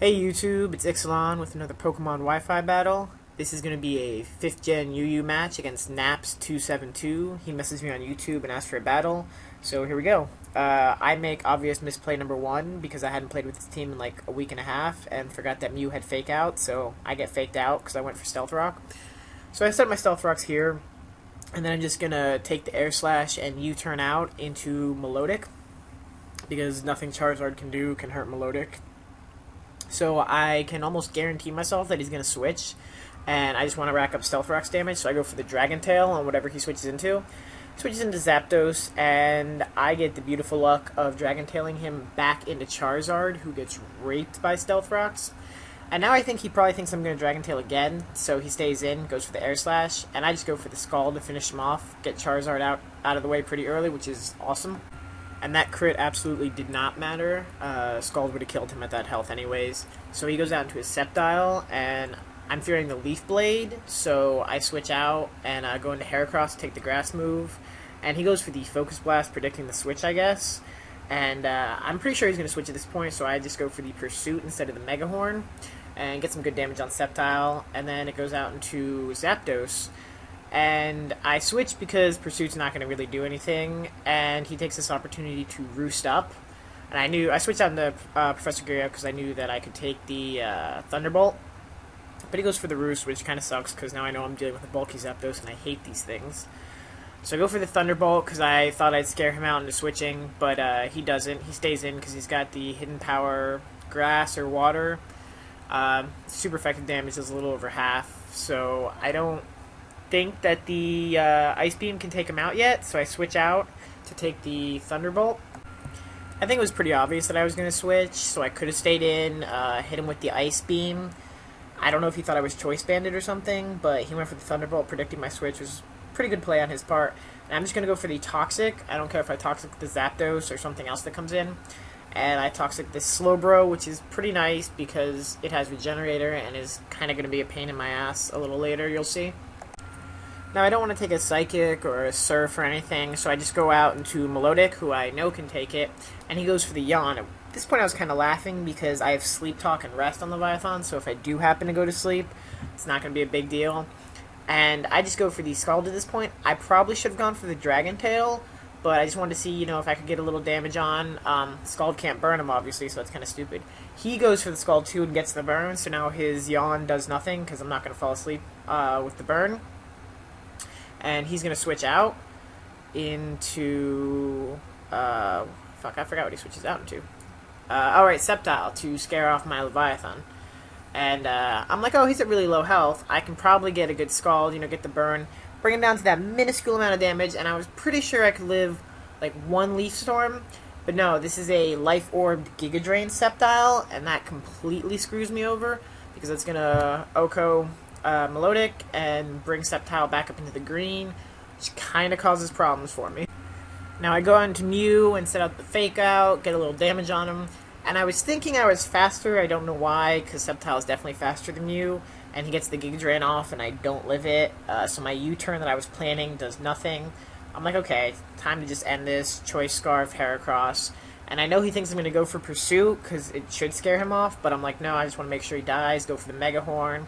Hey YouTube, it's Ixalan with another Pokemon Wi-Fi battle. This is going to be a 5th gen UU match against NAPS272. He messaged me on YouTube and asked for a battle, so here we go. I make obvious misplay number 1 because I hadn't played with this team in like a week and a half and forgot that Mew had Fake Out, so I get faked out because I went for Stealth Rock. So I set my Stealth Rocks here, and then I'm just going to take the Air Slash and U-turn out into Melodic because nothing Charizard can do can hurt Melodic. So I can almost guarantee myself that he's going to switch, and I just want to rack up Stealth Rock's damage, so I go for the Dragon Tail on whatever he switches into. Switches into Zapdos, and I get the beautiful luck of Dragon Tailing him back into Charizard, who gets raped by Stealth Rocks. And now I think he probably thinks I'm going to Dragon Tail again, so he stays in, goes for the Air Slash, and I just go for the Scald to finish him off, get Charizard out of the way pretty early, which is awesome. And that crit absolutely did not matter. Scald would have killed him at that health anyways. So he goes out into his Sceptile, and I'm fearing the Leaf Blade, so I switch out and go into Heracross to take the Grass move. And he goes for the Focus Blast, predicting the switch, I guess. And I'm pretty sure he's going to switch at this point, so I just go for the Pursuit instead of the Mega Horn, and get some good damage on Sceptile. And then it goes out into Zapdos. And I switch because Pursuit's not going to really do anything, and he takes this opportunity to roost up. And I switched out into Professor Gyria because I knew that I could take the Thunderbolt. But he goes for the Roost, which kind of sucks because now I know I'm dealing with a bulky Zapdos, and I hate these things. So I go for the Thunderbolt because I thought I'd scare him out into switching, but he doesn't. He stays in because he's got the Hidden Power Grass or Water. Super effective damage is a little over half, so I don't think that the Ice Beam can take him out yet, so I switch out to take the Thunderbolt. I think it was pretty obvious that I was going to switch, so I could have stayed in, hit him with the Ice Beam. I don't know if he thought I was Choice Banded or something, but he went for the Thunderbolt, predicting my switch. Was a pretty good play on his part. And I'm just going to go for the Toxic. I don't care if I Toxic the Zapdos or something else that comes in. And I Toxic this Slowbro, which is pretty nice because it has Regenerator and is kind of going to be a pain in my ass a little later, you'll see. Now, I don't want to take a Psychic or a Surf or anything, so I just go out into Melodic, who I know can take it, and he goes for the Yawn. At this point, I was kind of laughing because I have Sleep Talk and Rest on Leviathan, so if I do happen to go to sleep, it's not going to be a big deal. And I just go for the Scald at this point. I probably should have gone for the Dragon Tail, but I just wanted to see, if I could get a little damage on. Scald can't burn him, obviously, so that's kind of stupid. He goes for the Scald, too, and gets the burn, so now his Yawn does nothing because I'm not going to fall asleep with the burn. And he's going to switch out into... I forgot what he switches out into. Alright, Sceptile to scare off my Leviathan. And I'm like, oh, he's at really low health. I can probably get a good Scald, get the burn. Bring him down to that minuscule amount of damage, and I was pretty sure I could live, like, one Leaf Storm. But no, this is a Life Orbed Giga Drain Sceptile, and that completely screws me over, because it's going to Oko... Melodic and bring Sceptile back up into the green, which kind of causes problems for me. Now I go on to Mew and set up the Fake Out, get a little damage on him, and I was thinking I was faster. I don't know why, because Sceptile is definitely faster than Mew, and he gets the Giga Drain off and I don't live it, so my U-turn that I was planning does nothing. I'm like, okay, time to just end this, Choice Scarf, Heracross, and I know he thinks I'm going to go for Pursuit, because it should scare him off, but I'm like, no, I just want to make sure he dies, go for the Mega Horn.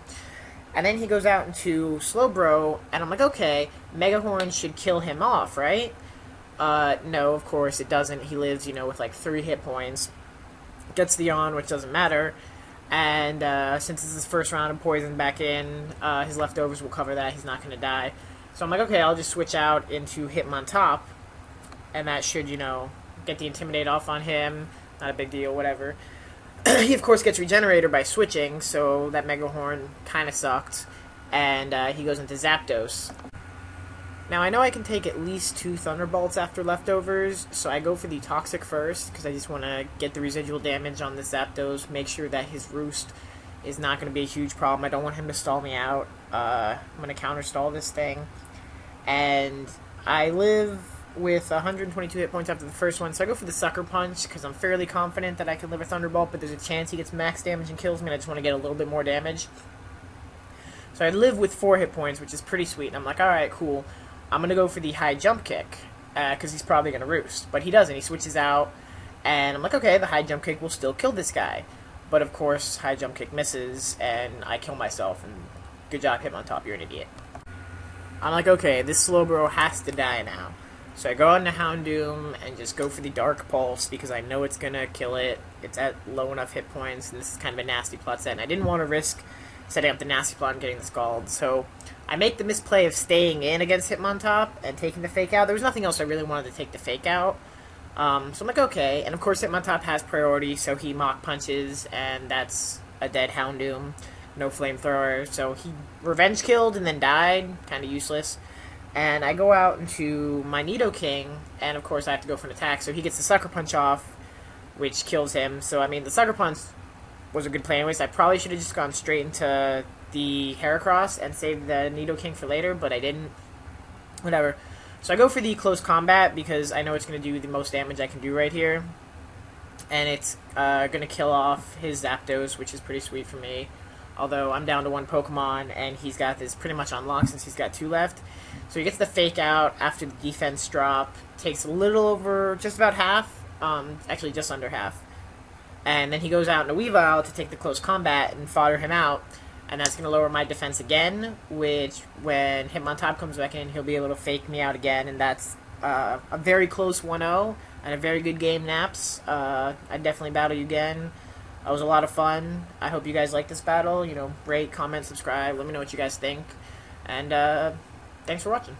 And then he goes out into Slowbro, and I'm like, okay, Mega Horn should kill him off, right? No, of course it doesn't. He lives, with like 3 hit points. Gets the Yawn, which doesn't matter. And since it's his first round of poison back in, his leftovers will cover that. He's not going to die. So I'm like, okay, I'll just switch out into Hitmontop. And that should, get the Intimidate off on him. Not a big deal, whatever. He, of course, gets Regenerator by switching, so that Mega Horn kind of sucked. And he goes into Zapdos. Now, I know I can take at least 2 Thunderbolts after leftovers, so I go for the Toxic first, because I just want to get the residual damage on the Zapdos, make sure that his Roost is not going to be a huge problem. I don't want him to stall me out. I'm going to counter-stall this thing. And I live with 122 hit points after the first one, so I go for the Sucker Punch, because I'm fairly confident that I can live a Thunderbolt, but there's a chance he gets max damage and kills me, and I just want to get a little bit more damage. So I live with 4 hit points, which is pretty sweet, and I'm like, alright, cool. I'm going to go for the High Jump Kick, because he's probably going to Roost. But he doesn't, he switches out, and I'm like, okay, the High Jump Kick will still kill this guy. but of course, high jump kick misses, and I kill myself, and good job, Hitmontop, you're an idiot. I'm like, okay, this Slowbro has to die now. So I go on to Houndoom and just go for the Dark Pulse because I know it's going to kill it. It's at low enough hit points, and this is kind of a nasty plot set, and I didn't want to risk setting up the nasty plot and getting the Scald. So I make the misplay of staying in against Hitmontop and taking the fake out. There was nothing else I really wanted to take the fake out. So I'm like, okay. And of course, Hitmontop has priority, so he Mach punches, and that's a dead Houndoom. No flamethrower. So he revenge killed and then died. Kind of useless. And I go out into my Nidoking, and of course I have to go for an attack. So he gets the Sucker Punch off, which kills him. So, I mean, the Sucker Punch was a good play anyways. I probably should have just gone straight into the Heracross and saved the Nidoking for later, but I didn't. Whatever. So I go for the Close Combat because I know it's going to do the most damage I can do right here. And it's going to kill off his Zapdos, which is pretty sweet for me. Although I'm down to one Pokemon, and he's got this pretty much unlocked since he's got 2 left. So he gets the Fake Out after the defense drop. Takes a little over, just about half. Actually, just under half. And then he goes out in a Weavile to take the Close Combat and fodder him out. And that's going to lower my defense again, which, when Hitmontop comes back in, he'll be able to fake me out again. And that's a very close 1-0 and a very good game, Naps. I'd definitely battle you again. It was a lot of fun. I hope you guys like this battle. You know, rate, comment, subscribe. Let me know what you guys think. And thanks for watching.